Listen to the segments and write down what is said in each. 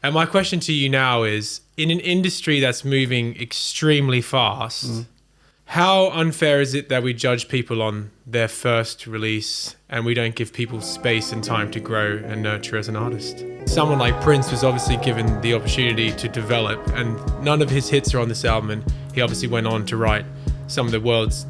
And my question to you now is, in an industry that's moving extremely fast, how unfair is it that we judge people on their first release and we don't give people space and time to grow and nurture as an artist? Someone like Prince was obviously given the opportunity to develop, and none of his hits are on this album, and he obviously went on to write some of the world's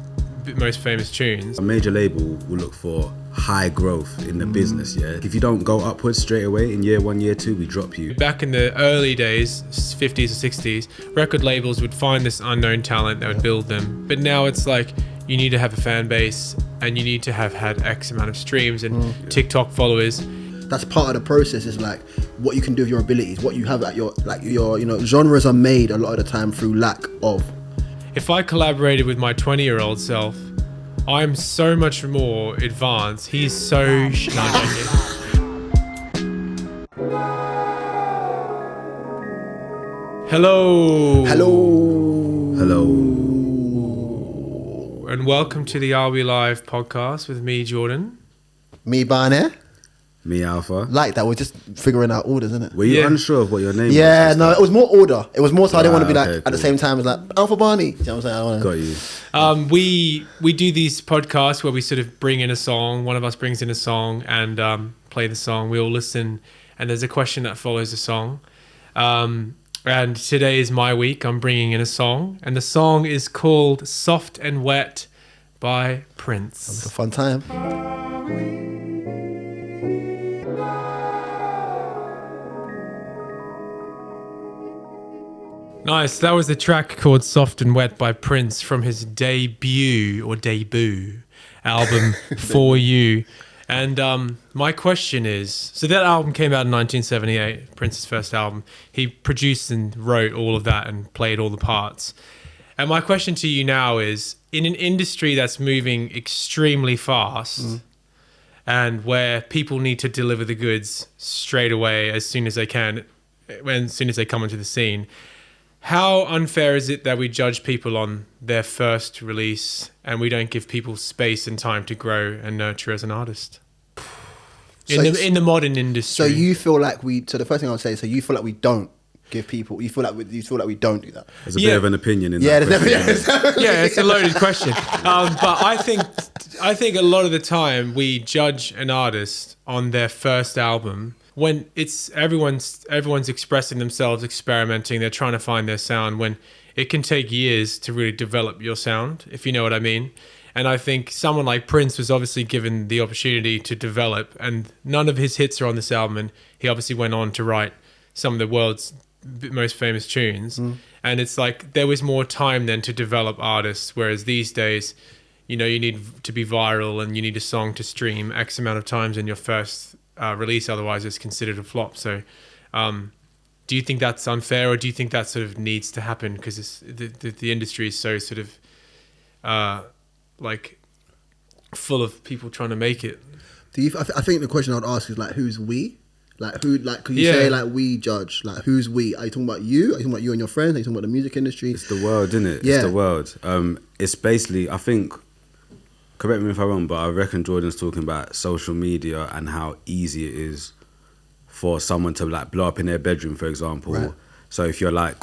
most famous tunes. A major label will look for high growth in the business, yeah? If you don't go upwards straight away in year 1, year 2, we drop you. Back in the early days, 50s or 60s, record labels would find this unknown talent, they would build them. But now it's like, you need to have a fan base and you need to have had X amount of streams and TikTok followers. That's part of the process, is like what you can do with your abilities, what you have at your genres are made a lot of the time through lack of. If I collaborated with my 20-year-old self, I'm so much more advanced. He's so Hello. And welcome to the Are We Live podcast with me, Jordan. Me, Barney. Me, Alpha. Like that, we're just figuring out orders, isn't it? Were you unsure of what your name was? Yeah, no, it was more order. It was more so I didn't want to be like, okay, at the same time as like, Alpha Barney. You know what I'm saying? Got you. We do these podcasts where we sort of bring in a song. One of us brings in a song and play the song. We all listen, and there's a question that follows the song. And today is my week. I'm bringing in a song, and the song is called "Soft and Wet" by Prince. It's a fun time. Nice. That was the track called "Soft and Wet" by Prince from his debut album For You. And my question is, so that album came out in 1978, Prince's first album. He produced and wrote all of that and played all the parts. And my question to you now is, in an industry that's moving extremely fast and where people need to deliver the goods straight away as soon as they can, as soon as they come into the scene, how unfair is it that we judge people on their first release and we don't give people space and time to grow and nurture as an artist? In the modern industry. So you feel like so the first thing I would say is, so you feel like we don't give people, you feel like we don't do that? There's a bit of an opinion in that. Yeah, it's a loaded question. But I think a lot of the time we judge an artist on their first album when it's everyone's expressing themselves, experimenting, they're trying to find their sound, when it can take years to really develop your sound, if you know what I mean. And I think someone like Prince was obviously given the opportunity to develop, and none of his hits are on this album, and he obviously went on to write some of the world's most famous tunes. And it's like there was more time then to develop artists, whereas these days, you know, you need to be viral and you need a song to stream X amount of times in your first release, otherwise it's considered a flop. So do you think that's unfair, or do you think that sort of needs to happen because the industry is so sort of like full of people trying to make it? I think the question I'd ask is like, who's we? Like who? Like, could you say like we judge? Like, who's we? Are you talking about you? Are you talking about you and your friends? Are you talking about the music industry? It's the world, isn't it? Yeah. It's the world. It's basically, I think, correct me if I'm wrong, but I reckon Jordan's talking about social media and how easy it is for someone to like blow up in their bedroom, for example. Right. So if you're like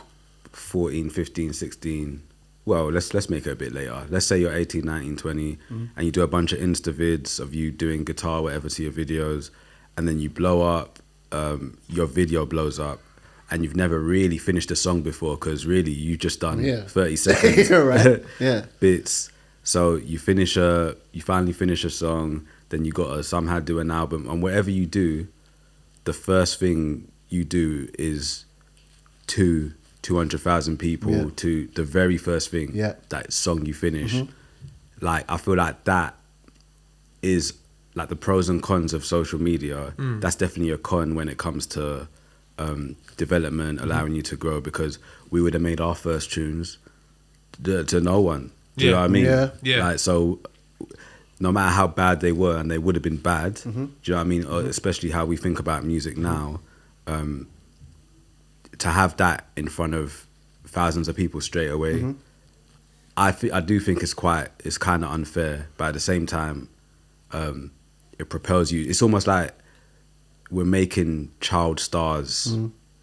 14, 15, 16, well, let's make it a bit later. Let's say you're 18, 19, 20, and you do a bunch of Insta vids of you doing guitar, whatever, to your videos, and then you blow up, your video blows up, and you've never really finished a song before because really you've just done 30 seconds Right. Yeah. bits. So you finally finish a song, then you got to somehow do an album, and whatever you do, the first thing you do is 200,000 people to the very first thing, that song you finish. Like, I feel like that is like the pros and cons of social media. That's definitely a con when it comes to development, allowing you to grow, because we would have made our first tunes to no one. Do you know what I mean? Yeah. Like, so no matter how bad they were, and they would have been bad, do you know what I mean? Especially how we think about music now, to have that in front of thousands of people straight away, I do think it's kind of unfair, but at the same time, it propels you. It's almost like we're making child stars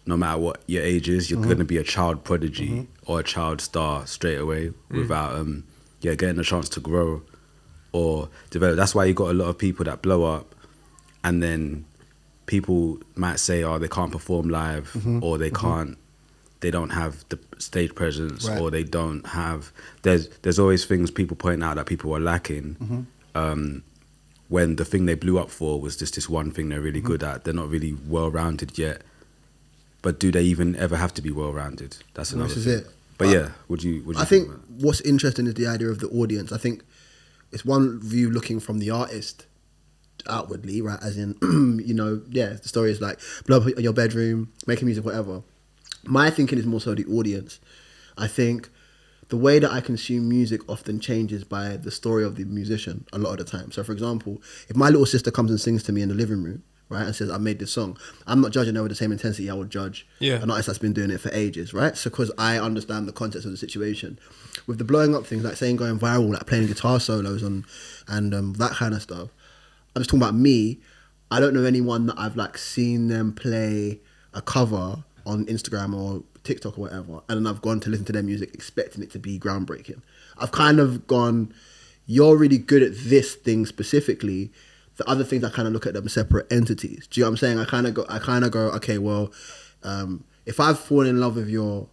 no matter what your age is, you're going to be a child prodigy or a child star straight away without getting a chance to grow or develop. That's why you got a lot of people that blow up, and then people might say, oh, they can't perform live, or they don't have the stage presence, or they don't have. There's always things people point out that people are lacking. When the thing they blew up for was just this one thing they're really good at. They're not really well-rounded yet. But do they even ever have to be well-rounded? That's another thing. This is it. But yeah, would you I think what's interesting is the idea of the audience. I think it's one view looking from the artist outwardly, right? As in, the story is like, blow up in your bedroom, making music, whatever. My thinking is more so the audience. I think the way that I consume music often changes by the story of the musician a lot of the time. So, for example, if my little sister comes and sings to me in the living room, right, and says, I made this song, I'm not judging her with the same intensity I would judge an artist that's been doing it for ages, right? So, because I understand the context of the situation. With the blowing up things, like saying going viral, like playing guitar solos and that kind of stuff, I'm just talking about me. I don't know anyone that I've like seen them play a cover on Instagram or TikTok or whatever, and then I've gone to listen to their music expecting it to be groundbreaking. I've kind of gone, you're really good at this thing specifically. The other things I kind of look at them as separate entities. Do you know what I'm saying? I kind of go, okay, well, if I've fallen in love with your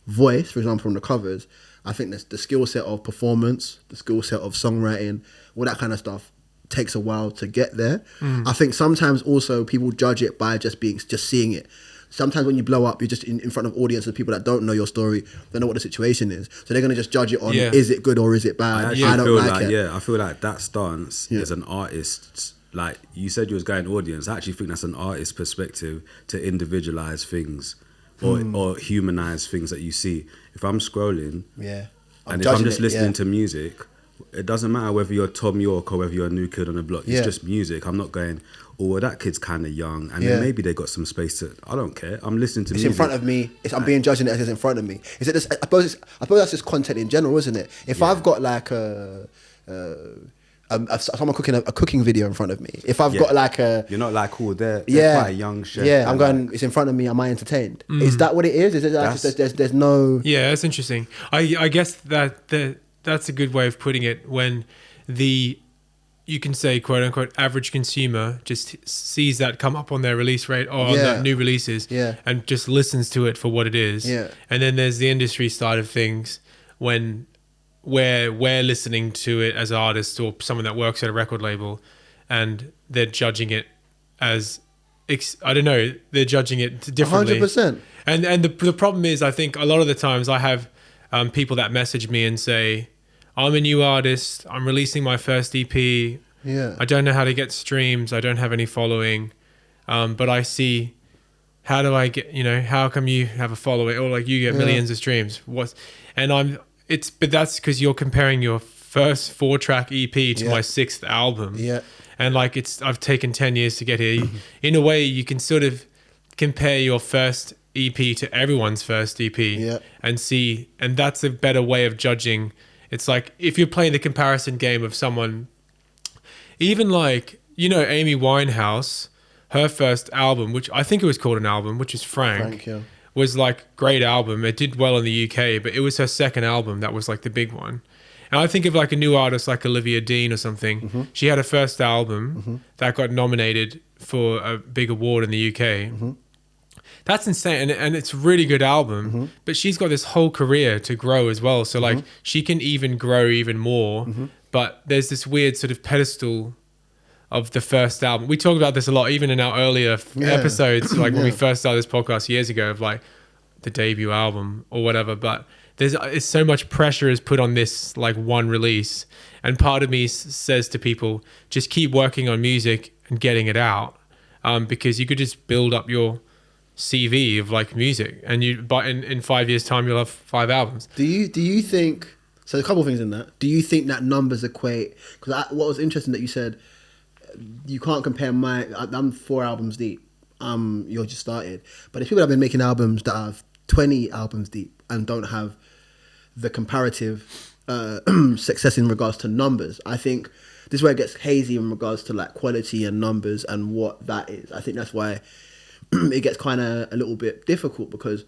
voice, for example, from the covers, I think that's the skill set of performance, the skill set of songwriting, all that kind of stuff takes a while to get there. I think sometimes also people judge it by just seeing it. Sometimes when you blow up, you're just in front of audience of people that don't know your story, don't know what the situation is. So they're going to just judge it on, is it good or is it bad? I don't like it. Yeah, I feel like that stance is an artist's, like you said you was going audience, I actually think that's an artist's perspective to individualize things or humanize things that you see. If I'm scrolling and if I'm just listening to music, it doesn't matter whether you're Tom York or whether you're a New Kid on the Block. It's just music. I'm not going, oh, well, that kid's kind of young, and then maybe they got some space to. I don't care. I'm listening to music. It's in front of me. I'm being judged as it's in front of me. Is it? I suppose that's just content in general, isn't it? If I've got like someone cooking a cooking video in front of me, if I've got like you're not like, oh, they're quite a young chef. Yeah, I'm going. It's in front of me. Am I entertained? Is that what it is? Is it like there's no? Yeah, that's interesting. I guess that's a good way of putting it. When you can say, quote unquote, average consumer just sees that come up on their release rate or on the new releases and just listens to it for what it is. And then there's the industry side of things where we're listening to it as artists or someone that works at a record label, and they're judging it as, I don't know, they're judging it differently. 100%. And the problem is, I think a lot of the times I have people that message me and say, I'm a new artist, I'm releasing my first EP, I don't know how to get streams, I don't have any following, but I see, how do I get, how come you have a following, or like you get millions of streams, but that's because you're comparing your first 4-track EP to my 6th album, and like I've taken 10 years to get here. In a way, you can sort of compare your first EP to everyone's first EP and see, and that's a better way of judging. It's like if you're playing the comparison game of someone, even like, Amy Winehouse, her first album, which I think it was called an album, which is Frank was like great album. It did well in the UK, but it was her second album that was like the big one. And I think of like a new artist like Olivia Dean or something. She had her first album that got nominated for a big award in the UK. That's insane, and it's a really good album, but she's got this whole career to grow as well, so like she can even grow even more, but there's this weird sort of pedestal of the first album. We talk about this a lot, even in our earlier episodes, like when we first started this podcast years ago, of like the debut album or whatever, but it's so much pressure is put on this like one release, and part of me says to people, just keep working on music and getting it out, because you could just build up your CV of like music, and but in 5 years time you'll have 5 albums. Do you think, so a couple of things in that, do you think that numbers equate? Because what was interesting that you said you can't compare I'm 4 albums deep, you're just started, but there's people that have been making albums that have 20 albums deep and don't have the comparative success in regards to numbers. I think this is where it gets hazy in regards to like quality and numbers and what that is. I think that's why it gets kind of a little bit difficult, because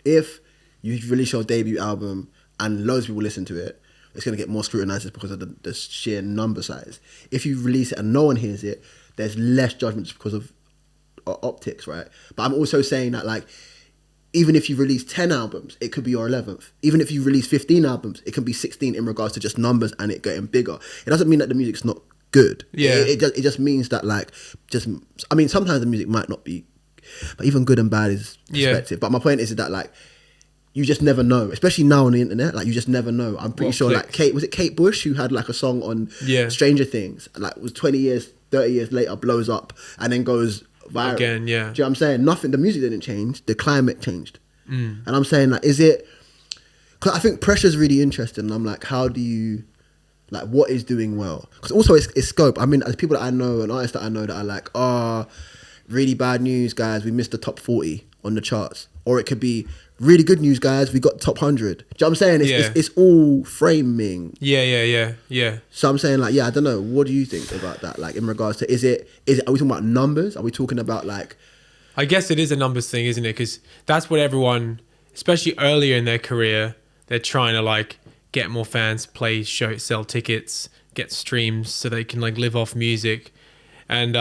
if you release your debut album and loads of people listen to it, it's going to get more scrutinized just because of the sheer number size. If you release it and no one hears it, there's less judgment just because of optics, right? But I'm also saying that, like, even if you release 10 albums, it could be your 11th. Even if you release 15 albums, it can be 16 in regards to just numbers and it getting bigger. It doesn't mean that the music's not good. Yeah. It just means that, like, I mean, sometimes the music might not be, but even good and bad is perspective. But my point is that, like, you just never know, especially now on the internet. Like, you just never know. I'm pretty sure, like, Kate Bush, who had like a song on Stranger Things, like, was 20 years, 30 years later, blows up and then goes viral. Again, yeah. Do you know what I'm saying? Nothing, the music didn't change, the climate changed. And I'm saying, like, is it, because I think pressure's really interesting. And I'm like, how do you, like, what is doing well? Because also it's scope. I mean, as people that I know and artists that I know that are like, really bad news, guys, we missed the top 40 on the charts. Or it could be, really good news, guys, we got top 100. Do you know what I'm saying? It's all framing. Yeah. So I'm saying, like, I don't know. What do you think about that? Like, in regards to, are we talking about numbers? Are we talking about, like... I guess it is a numbers thing, isn't it? Because that's what everyone, especially earlier in their career, they're trying to, like, get more fans, play, show, sell tickets, get streams so they can, like, live off music. And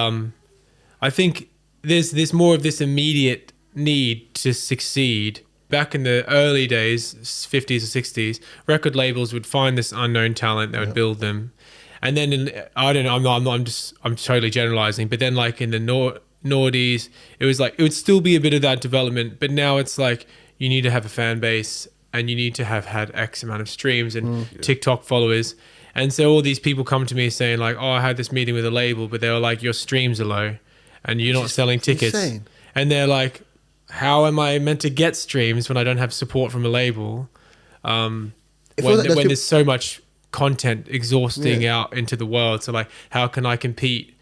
I think there's more of this immediate need to succeed. Back in the early days, 50s or 60s, record labels would find this unknown talent, they would build them. And then I don't know, I'm totally generalizing, but then, like, in the noughties, it was like, it would still be a bit of that development, but now it's like, you need to have a fan base and you need to have had X amount of streams and TikTok followers. And so all these people come to me saying, like, I had this meeting with a label, but they were like, your streams are low and you're not selling tickets. Insane. And they're like, how am I meant to get streams when I don't have support from a label? When there's so much content exhausting out into the world. So, like, how can I compete?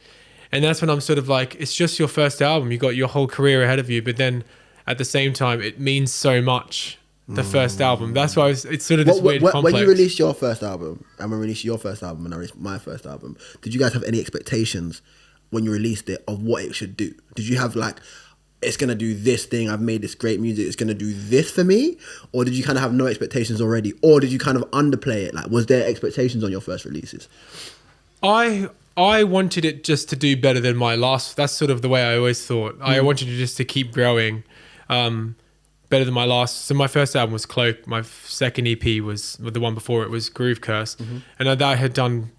And that's when I'm sort of like, it's just your first album. You got your whole career ahead of you. But then at the same time, it means so much, the first album. That's why it's sort of this weird complex. When you released your first album, and when I released your first album, and I released my first album, did you guys have any expectations when you released it of what it should do? Did you have, like, it's going to do this thing, I've made this great music, it's going to do this for me? Or did you kind of have no expectations already? Or did you kind of underplay it? Like, was there expectations on your first releases? I wanted it just to do better than my last. That's sort of the way I always thought. I wanted it just to keep growing, better than my last. So my first album was Cloak. My second EP was, the one before it was Groove Curse. And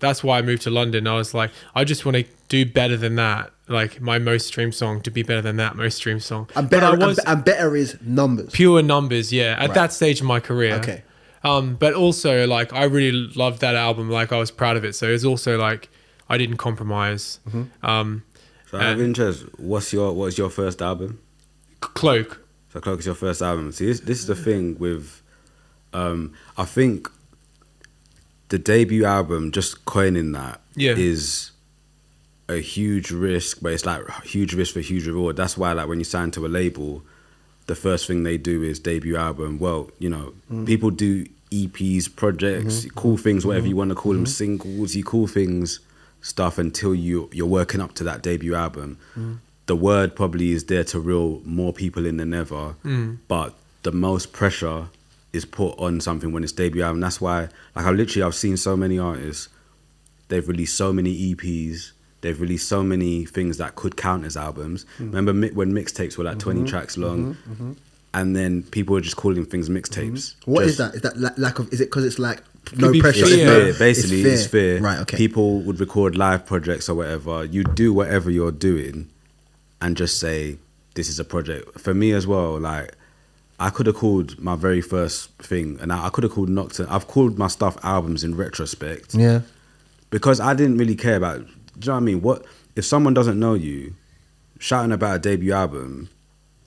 that's why I moved to London. I was like, I just want to do better than that. Like, my most streamed song to be better than that most streamed song. And better is numbers. Pure numbers, yeah. At that stage of my career. Okay. But also, like, I really loved that album. Like, I was proud of it. So it was also like, I didn't compromise. So out of interest, what was your first album? Cloak. So Cloak is your first album. See, this is the thing with, I think the debut album, just coining that, is a huge risk, but it's like huge risk for huge reward. That's why, like, when you sign to a label, the first thing they do is debut album. Well, you know, people do EPs, projects, cool things, whatever you want to call them, singles, you call things stuff until you're working up to that debut album. The word probably is there to reel more people in than ever, but the most pressure is put on something when it's debut album. That's why, like, I've seen so many artists, they've released so many EPs, they've released so many things that could count as albums. Remember when mixtapes were like 20 tracks long, and then people were just calling things mixtapes. What is that? Is that lack of? Is it because it's like no pressure? It's fear. Basically, it's fear. Right. Okay. People would record live projects or whatever. You do whatever you're doing, and just say this is a project. For me as well, like, I could have called my very first thing, and I could have called Nocturne. I've called my stuff albums in retrospect. Yeah. Because I didn't really care about. Do you know what I mean? What if someone doesn't know you, shouting about a debut album?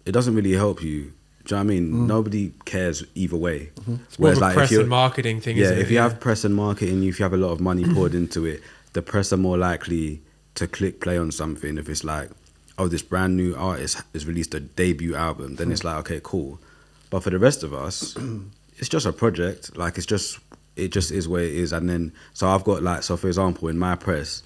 It doesn't really help you. Do you know what I mean? Nobody cares either way. It's more of a press and marketing thing, isn't it? If you have press and marketing, if you have a lot of money poured into it, the press are more likely to click play on something. If it's like, oh, this brand new artist has released a debut album, then it's like, okay, cool. But for the rest of us, it's just a project. Like, it just is what it is. And then, so I've got, like, so for example, in my press,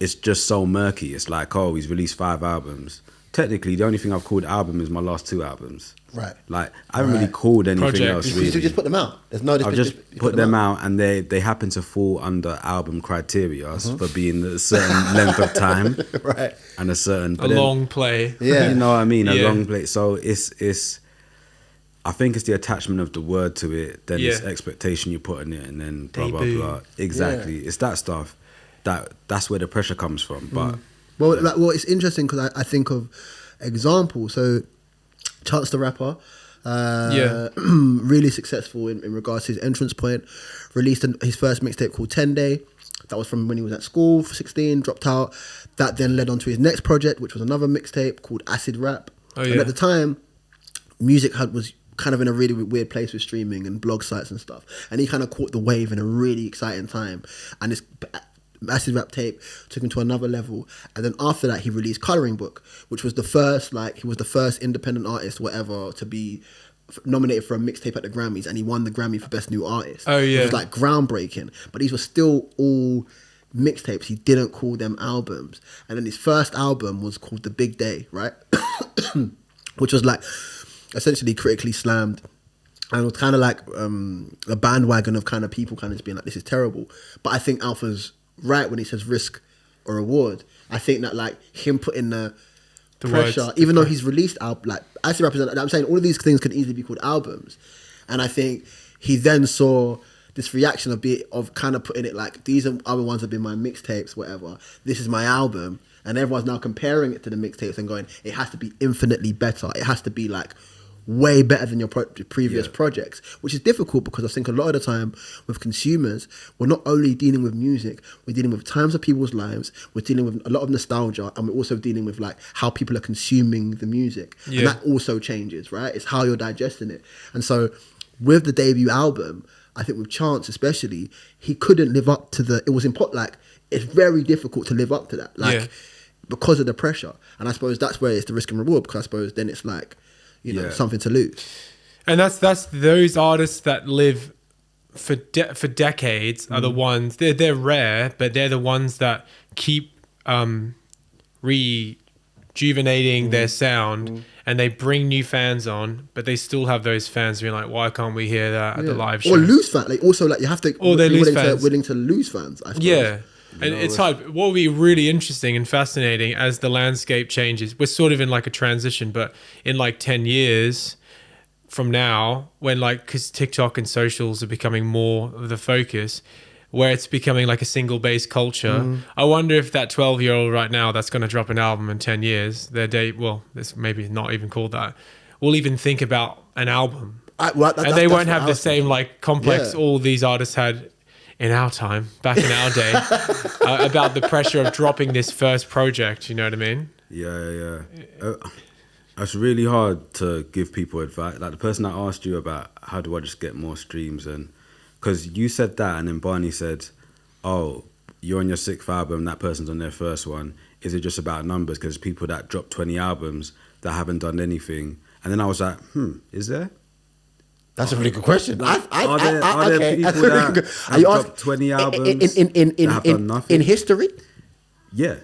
it's just so murky. It's like, oh, he's released 5 albums. technically the only thing I've called album is my last 2 albums. Right. Like I haven't really called anything Project. else. You Really. just put them out. There's no. I've just put them out, and they happen to fall under album criteria for being a certain length of time, Right. and a certain long play. Yeah. You know what I mean? A Yeah. long play. So it's. I think it's the attachment of the word to it, then it's expectation you put in it, and then blah blah Debut. blah. Exactly. It's that stuff. That's where the pressure comes from. But Well, it's interesting because I think of examples. So, Chance the Rapper, really successful in regards to his entrance point. Released his first mixtape called 10 Day. That was from when he was at school, 16, dropped out. That then led on to his next project, which was another mixtape called Acid Rap. Oh, And yeah. at the time, music was kind of in a really weird place with streaming and blog sites and stuff. And he kind of caught the wave in a really exciting time. And this Acid Rap tape took him to another level. And then after that, he released Colouring Book, which was the first, he was the first independent artist, whatever, to be nominated for a mixtape at the Grammys. And he won the Grammy for Best New Artist. Oh, yeah. It was like groundbreaking. But these were still all mixtapes. He didn't call them albums. And then his first album was called The Big Day, right? Which was like essentially critically slammed, and it was kind of like a bandwagon of kind of people kind of just being like, this is terrible. But I think Alpha's right when he says risk or reward. I think that like him putting the pressure, words, even though he's released like Acid Rap, I'm saying all of these things can easily be called albums. And I think he then saw this reaction of kind of putting it like, these are other ones have been my mixtapes, whatever. This is my album. And everyone's now comparing it to the mixtapes and going, it has to be infinitely better. It has to be like way better than your previous projects, which is difficult because I think a lot of the time with consumers, we're not only dealing with music, we're dealing with times of people's lives, we're dealing with a lot of nostalgia, and we're also dealing with like how people are consuming the music. Yeah. And that also changes, right? It's how you're digesting it. And so with the debut album, I think with Chance especially, he couldn't live up to it's very difficult to live up to that. Because of the pressure. And I suppose that's where it's the risk and reward, because I suppose then it's like, something to lose. And that's those artists that live for decades are the ones, they're rare, but they're the ones that keep rejuvenating their sound, and they bring new fans on, but they still have those fans being like, why can't we hear that at the live show? Or lose fans. Like also like you have to Or they lose fans. willing to lose fans, I suppose. Yeah. And it's hard. What will be really interesting and fascinating as the landscape changes, we're sort of in like a transition, but in like 10 years from now, when because TikTok and socials are becoming more of the focus, where it's becoming like a single based culture, I wonder if that 12-year-old right now that's going to drop an album in 10 years, this maybe not even called that, will even think about an album. And they won't have the same like complex all these artists had in our time, back in our day, about the pressure of dropping this first project, you know what I mean? Yeah. It's really hard to give people advice. Like the person that asked you about how do I just get more streams, and because you said that, and then Barney said, oh, you're on your 6th album, that person's on their first one. Is it just about numbers? Because people that drop 20 albums that haven't done anything. And then I was like, is there? That's a really good question. Are there people that have dropped 20 albums that have done nothing? In history? Yeah.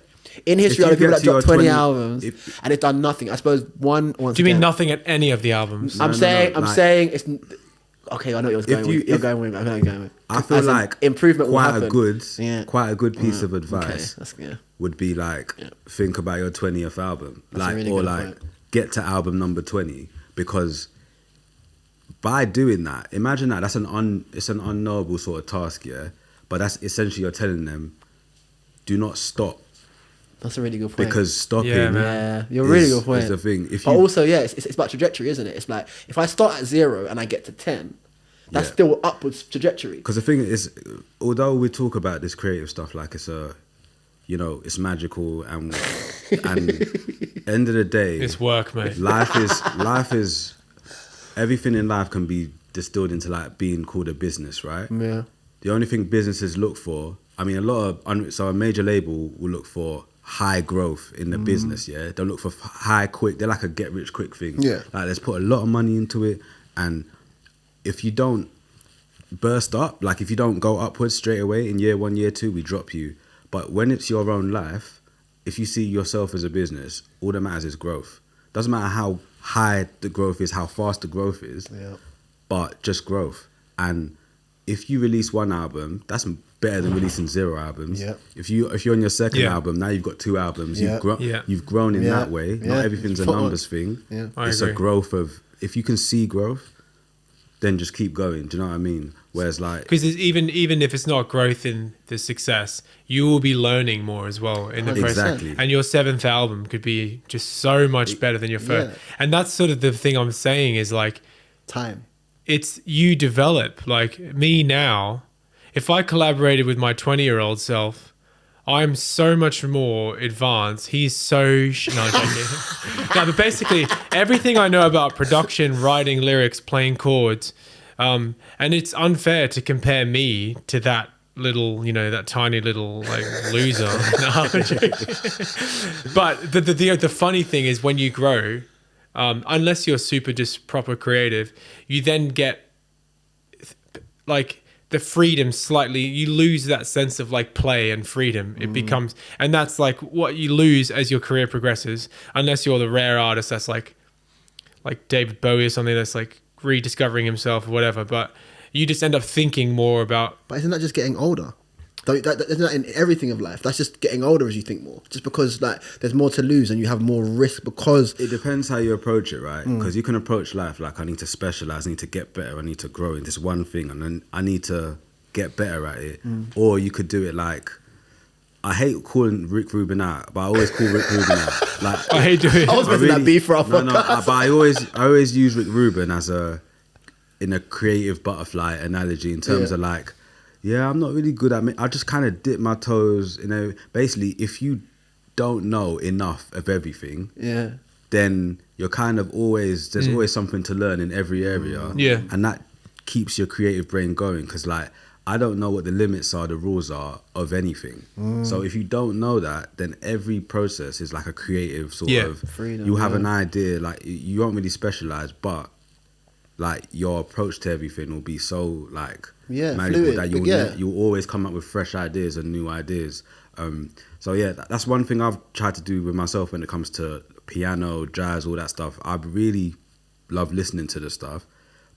In history, If are you there people get that to your dropped 20 20 albums and it's done nothing? I suppose once Do you mean again, nothing at any of the albums? I'm saying it's... Okay, I know what you're going with. I know you're going with. I feel like improvement will happen. Quite a good piece of advice Okay, would be like, think about your 20th album. That's a really good point. Get to album number 20, because by doing that, imagine that it's an unknowable sort of task, but that's essentially you're telling them, do not stop. That's a really good point. Because stopping, you're really good point. Is the thing. But also, it's about trajectory, isn't it? It's like if I start at 0 and I get to 10, that's still upwards trajectory. Because the thing is, although we talk about this creative stuff like it's it's magical, and end of the day, it's work, mate. Life is everything in life can be distilled into like being called a business, right? Yeah. The only thing businesses look for, I mean, so a major label will look for high growth in the business, They'll look for high quick. They're like a get rich quick thing. Yeah. Like let's put a lot of money into it, and if you don't burst up, like if you don't go upwards straight away in year 1, year 2, we drop you. But when it's your own life, you can do anything. Because the thing is, quite a good piece of advice would be like, think about your 20th album. Like, if you see yourself as a business, all that matters is growth. Doesn't matter how high the growth is, how fast the growth is, but just growth. And if you release one album, that's better than releasing 0 albums. If you're on your second album, now you've got 2 albums. You've grown in that way. Not everything's a numbers thing. It's a growth of, if you can see growth, then just keep going. Do you know what I mean? Whereas like, because even if it's not growth in the success, you will be learning more as well in the process. Exactly. And your 7th album could be just so much better than your first. And that's sort of the thing I'm saying is like, time. It's you develop. Like me now, if I collaborated with my 20-year-old self, I'm so much more advanced. He's so... No, I'm joking. No, but basically, everything I know about production, writing lyrics, playing chords, and it's unfair to compare me to that little, that tiny little like loser. No, I'm joking. But the funny thing is when you grow, unless you're super just proper creative, you then get like... the freedom slightly, you lose that sense of like play and freedom. It becomes, and that's like what you lose as your career progresses, unless you're the rare artist that's like David Bowie or something that's like rediscovering himself or whatever. But you just end up thinking more about. But isn't that just getting older? Isn't that in everything of life? That's just getting older as you think more. Just because like there's more to lose and you have more risk because... It depends how you approach it, right? Because you can approach life like, I need to specialize, I need to get better, I need to grow in this one thing and then I need to get better at it. Or you could do it like... I hate calling Rick Rubin out, but I always call Rick Rubin out. Like, I hate doing it. I was making that beef for our podcast. But I always use Rick Rubin as in a creative butterfly analogy in terms of like... Yeah, I'm not really good at it. I just kind of dip my toes, basically, if you don't know enough of everything, then you're kind of there's always something to learn in every area. Yeah. And that keeps your creative brain going because, like, I don't know what the limits are, the rules are of anything. So if you don't know that, then every process is like a creative sort of... freedom, you have an idea, like, you won't really specialize, but, like, your approach to everything will be so, like... fluid, that you'll always come up with fresh ideas and new ideas. So that's one thing I've tried to do with myself when it comes to piano, jazz, all that stuff. I really love listening to the stuff,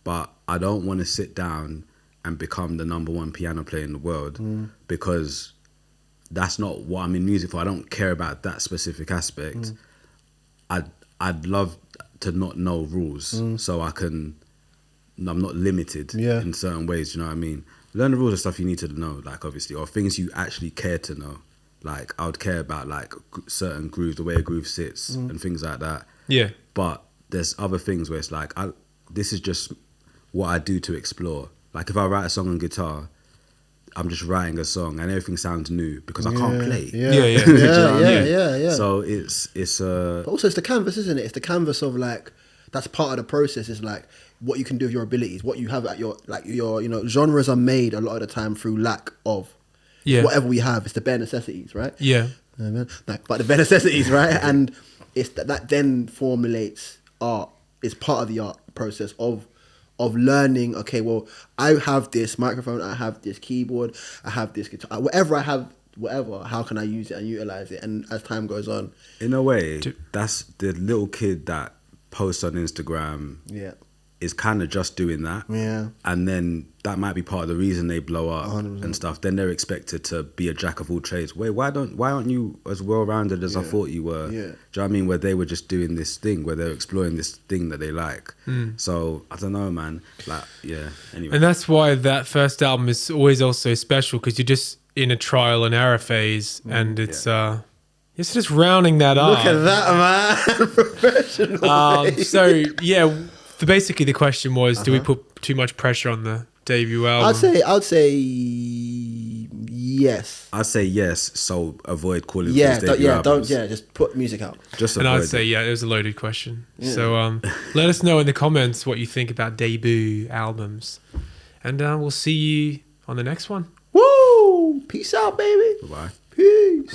but I don't want to sit down and become the #1 piano player in the world because that's not what I'm in music for. I don't care about that specific aspect. I'd love to not know rules so I'm not limited in certain ways, you know what I mean? Learn the rules of stuff you need to know, like, obviously, or things you actually care to know. Like, I would care about, like, certain grooves, the way a groove sits and things like that. Yeah. But there's other things where it's like, this is just what I do to explore. Like, if I write a song on guitar, I'm just writing a song and everything sounds new because I can't play. Yeah. So it's But also it's the canvas, isn't it? It's the canvas of like, that's part of the process is like what you can do with your abilities, what you have at your genres are made a lot of the time through lack of whatever we have. It's the bare necessities, right? Yeah. No, but the bare necessities, right? And it's that then formulates art. It's part of the art process of learning. Okay, well, I have this microphone, I have this keyboard, I have this guitar, whatever I have. Whatever, how can I use it and utilize it? And as time goes on, in a way, that's the little kid that posts on Instagram. Is kind of just doing that. And then that might be part of the reason they blow up 100%. And stuff. Then they're expected to be a jack of all trades. Wait, why aren't you as well rounded as I thought you were? Do you know what I mean? Where they were just doing this thing, where they're exploring this thing that they like. So I don't know, man. Like, anyway. And that's why that first album is always also special because you're just in a trial and error phase, and it's just rounding that up. Look at that, man. Professional. So basically the question was, do we put too much pressure on the debut album? I'd say yes. I'd say yes. So avoid calling for his debut albums. Just put music out. And I'd say it was a loaded question. So let us know in the comments what you think about debut albums, and we'll see you on the next one. Woo! Peace out, baby. Bye-bye. Peace.